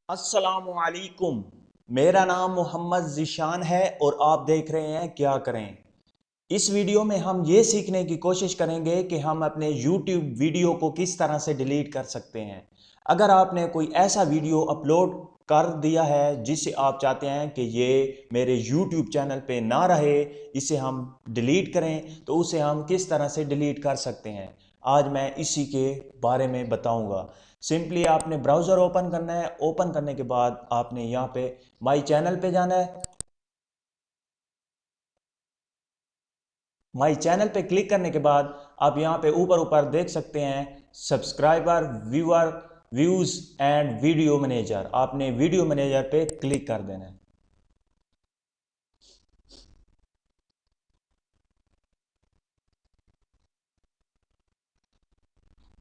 अस्सलामुअलैकुम। मेरा नाम मोहम्मद ज़ीशान है और आप देख रहे हैं क्या करें। इस वीडियो में हम ये सीखने की कोशिश करेंगे कि हम अपने YouTube वीडियो को किस तरह से डिलीट कर सकते हैं। अगर आपने कोई ऐसा वीडियो अपलोड कर दिया है जिसे आप चाहते हैं कि ये मेरे YouTube चैनल पे ना रहे, इसे हम डिलीट करें, तो उसे हम किस तरह से डिलीट कर सकते हैं, आज मैं इसी के बारे में बताऊंगा। सिंपली आपने ब्राउज़र ओपन करना है। ओपन करने के बाद आपने यहाँ पे माई चैनल पे जाना है। माई चैनल पे क्लिक करने के बाद आप यहाँ पे ऊपर ऊपर देख सकते हैं subscriber, viewer, views and video manager. आपने वीडियो मैनेजर पे क्लिक कर देना है।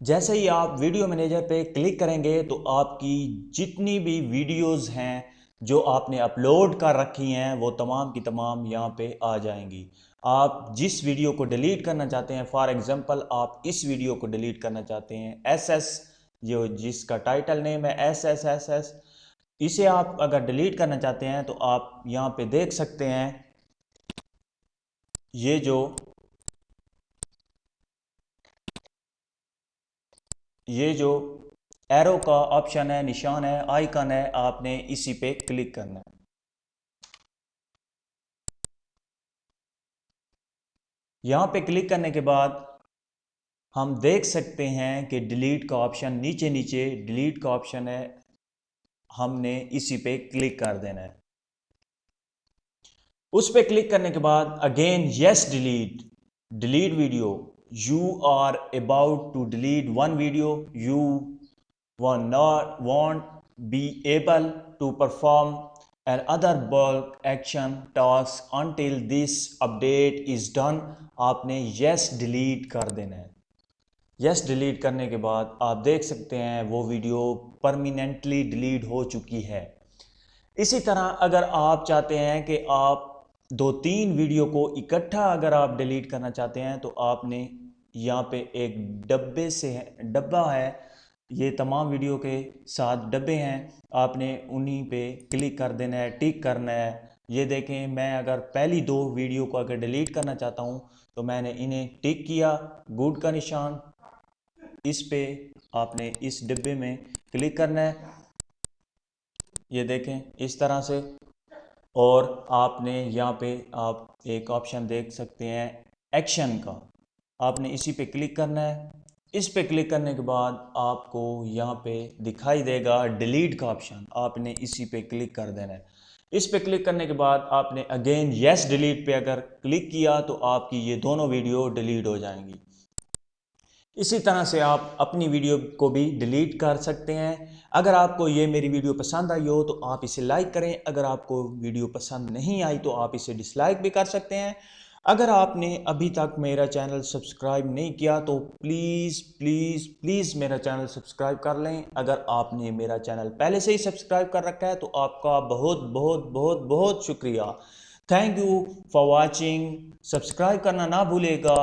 जैसे ही आप वीडियो मैनेजर पे क्लिक करेंगे तो आपकी जितनी भी वीडियोस हैं जो आपने अपलोड कर रखी हैं वो तमाम की तमाम यहाँ पे आ जाएंगी। आप जिस वीडियो को डिलीट करना चाहते हैं, फॉर एग्जांपल आप इस वीडियो को डिलीट करना चाहते हैं, एस एस, जो जिसका टाइटल नेम है एस एस एस एस, इसे आप अगर डिलीट करना चाहते हैं तो आप यहाँ पे देख सकते हैं ये जो ये जो एरो का ऑप्शन है, निशान है, आइकन है, आपने इसी पे क्लिक करना है। यहाँ पे क्लिक करने के बाद हम देख सकते हैं कि डिलीट का ऑप्शन नीचे नीचे डिलीट का ऑप्शन है, हमने इसी पे क्लिक कर देना है। उस पे क्लिक करने के बाद again yes delete, delete video, you are about to delete one video, you will not won't be able to perform another bulk action task until this update is done। आपने yes delete कर देना है। yes delete करने के बाद आप देख सकते हैं वो वीडियो परमानेंटली डिलीट हो चुकी है। इसी तरह अगर आप चाहते हैं कि आप दो तीन वीडियो को इकट्ठा अगर आप डिलीट करना चाहते हैं तो आपने यहाँ पे एक डब्बे से डब्बा है, ये तमाम वीडियो के साथ डब्बे हैं, आपने उन्हीं पे क्लिक कर देना है, टिक करना है। ये देखें, मैं अगर पहली दो वीडियो को अगर डिलीट करना चाहता हूँ तो मैंने इन्हें टिक किया, गुड का निशान, इस पे आपने इस डिब्बे में क्लिक करना है। ये देखें इस तरह से। और आपने यहाँ पे आप एक ऑप्शन देख सकते हैं एक्शन का, आपने इसी पे क्लिक करना है। इस पे क्लिक करने के बाद आपको यहाँ पे दिखाई देगा डिलीट का ऑप्शन, आपने इसी पे क्लिक कर देना है। इस पे क्लिक करने के बाद आपने अगेन यस डिलीट पे अगर क्लिक किया तो आपकी ये दोनों वीडियो डिलीट हो जाएंगी। इसी तरह से आप अपनी वीडियो को भी डिलीट कर सकते हैं। अगर आपको ये मेरी वीडियो पसंद आई हो तो आप इसे लाइक करें, अगर आपको वीडियो पसंद नहीं आई तो आप इसे डिसलाइक भी कर सकते हैं। अगर आपने अभी तक मेरा चैनल सब्सक्राइब नहीं किया तो प्लीज़ प्लीज़ प्लीज़ मेरा चैनल सब्सक्राइब कर लें। अगर आपने मेरा चैनल पहले से ही सब्सक्राइब कर रखा है तो आपका बहुत बहुत बहुत बहुत शुक्रिया। Thank you for watching. Subscribe करना ना भूलेगा।